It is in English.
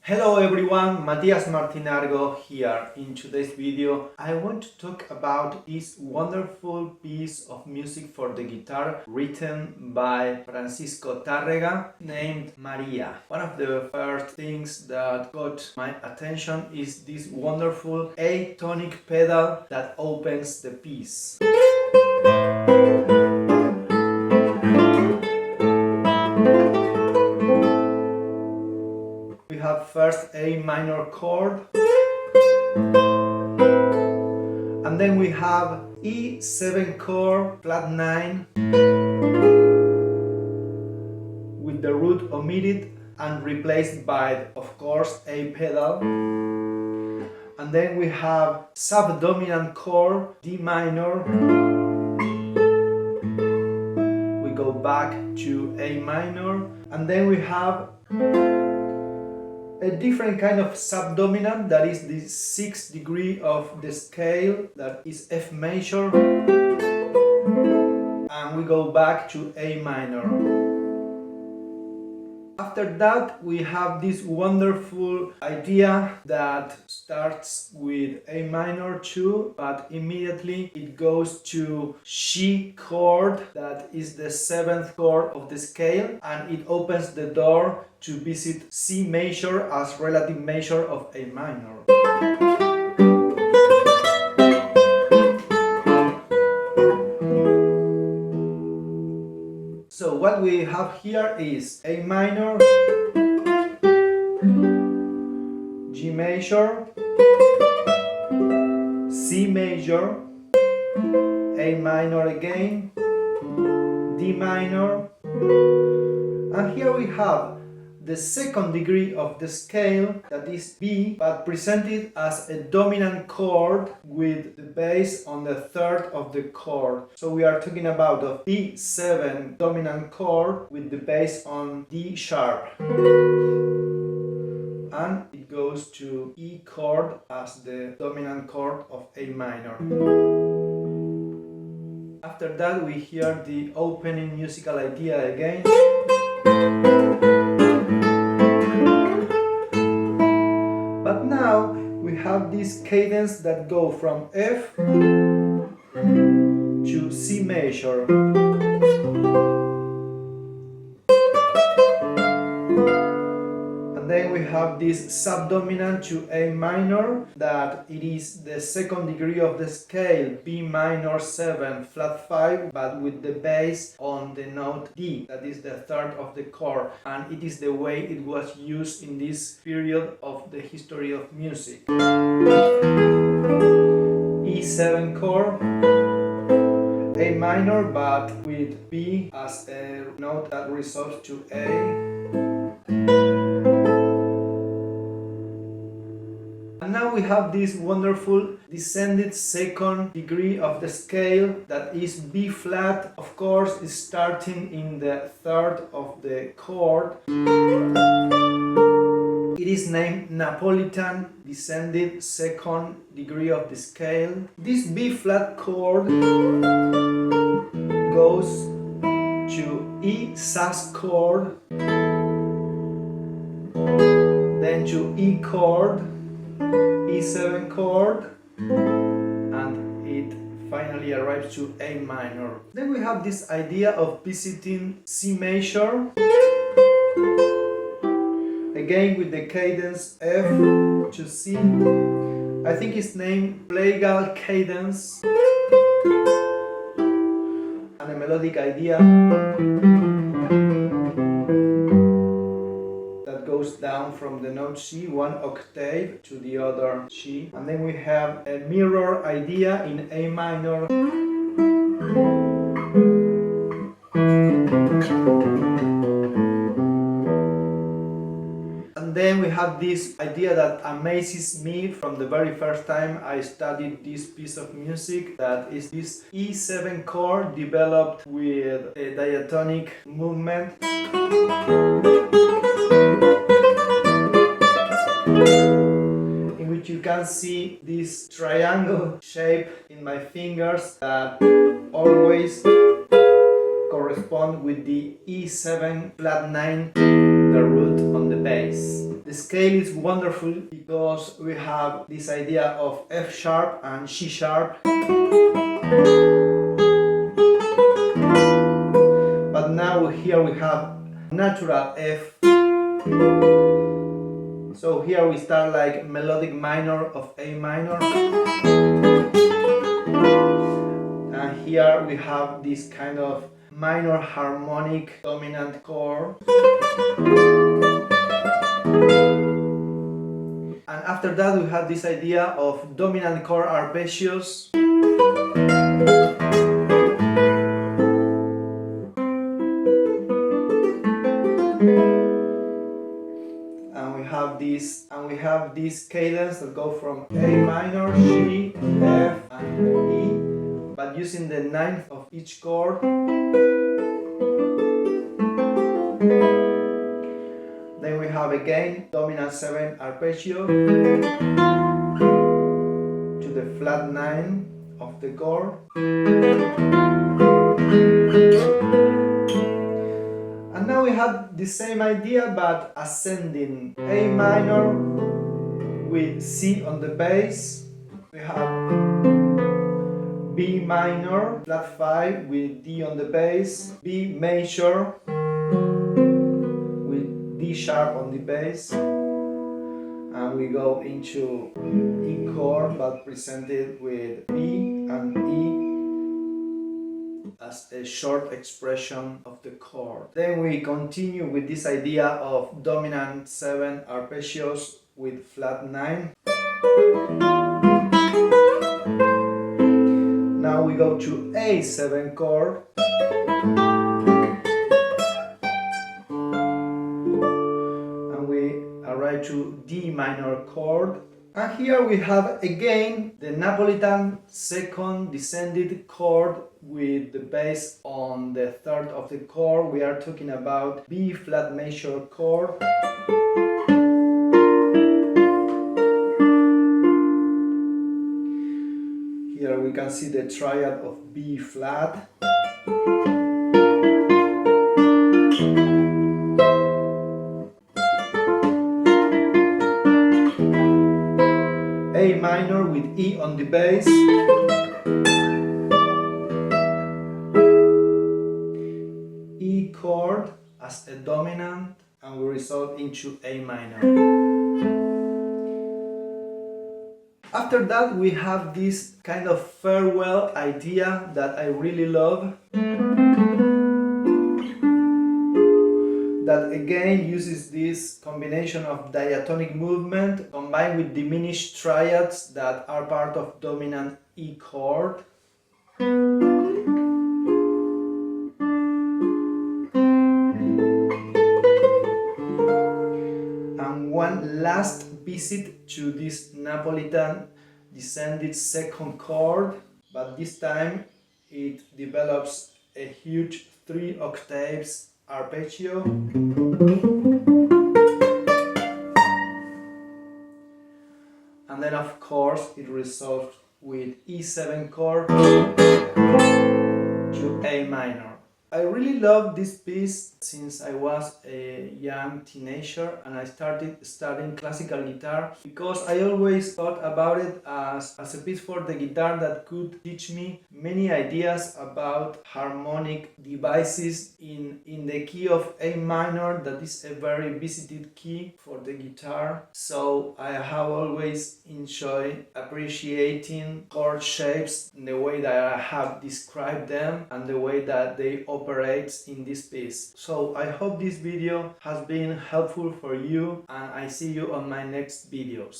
Hello everyone, Matías Martinargo here. In today's video I want to talk about this wonderful piece of music for the guitar written by Francisco Tárrega named María. One of the first things that got my attention is this wonderful A-tonic pedal that opens the piece. We have first A minor chord, and then we have E7 chord flat 9 with the root omitted and replaced by, of course, A pedal. And then we have subdominant chord D minor. We go back to A minor, and then we have a different kind of subdominant, that is the 6th degree of the scale, that is F major, and we go back to A minor. After that we have this wonderful idea that starts with A minor too, but immediately it goes to G chord, that is the 7th chord of the scale, and it opens the door to visit C major as relative measure of A minor. So what we have here is A minor, G major, C major, A minor again, D minor, and here we have the 2nd degree of the scale, that is B, but presented as a dominant chord with the bass on the 3rd of the chord. So we are talking about a B7 dominant chord with the bass on D sharp. And it goes to E chord as the dominant chord of A minor. After that we hear the opening musical idea again. But now we have this cadence that go from F to C major. And then we have this subdominant to A minor, that it is the 2nd degree of the scale, B minor 7 flat 5, but with the bass on the note D, that is the 3rd of the chord, and it is the way it was used in this period of the history of music. E7 chord, A minor, but with B as a note that resolves to A. And now we have this wonderful descended 2nd degree of the scale, that is B flat, of course, is starting in the 3rd of the chord. It is named Napolitan descended 2nd degree of the scale. This B flat chord goes to E sus chord, then to E chord, E7 chord, and it finally arrives to A minor. Then we have this idea of visiting C major, again with the cadence F to C. I think it's named Plagal cadence, and a melodic idea goes down from the note C 1 octave to the other C, and then we have a mirror idea in A minor, and then we have this idea that amazes me from the very first time I studied this piece of music, that is this E7 chord developed with a diatonic movement, in which you can see this triangle shape in my fingers that always correspond with the E7 flat 9, the root root on the bass. The scale is wonderful because we have this idea of F sharp and C sharp. But now here we have natural F. So here we start like melodic minor of A minor. And here we have this kind of minor harmonic dominant chord. And after that we have this idea of dominant chord arpeggios. And we have this cadence that go from A minor, G, F, and E, but using the ninth of each chord. Then we have again dominant 7 arpeggio to the flat 9 of the chord. And now we have the same idea but ascending. A minor with C on the bass. We have B minor, flat 5 with D on the bass. B major with D sharp on the bass. And we go into E chord but presented with B and E as a short expression of the chord. Then we continue with this idea of dominant 7 arpeggios with flat 9. Now we go to A7 chord. And we arrive to D minor chord. And here we have again the Napolitan second descended chord with the bass on the third of the chord. We are talking about B flat major chord. Here we can see the triad of B flat. A minor with E on the bass. E chord as a dominant, and we resolve into A minor. After that we have this kind of farewell idea that I really love, that again uses this combination of diatonic movement combined with diminished triads that are part of dominant E chord. And one last visit to this Napolitan descended second chord, but this time it develops a huge 3 octaves arpeggio. And then of course it resolves with E7 chord to A minor. I really love this piece since I was a young teenager and I started studying classical guitar, because I always thought about it as a piece for the guitar that could teach me many ideas about harmonic devices in the key of A minor, that is a very visited key for the guitar. So I have always enjoyed appreciating chord shapes in the way that I have described them and the way that they operates in this piece. So I hope this video has been helpful for you, and I see you on my next videos.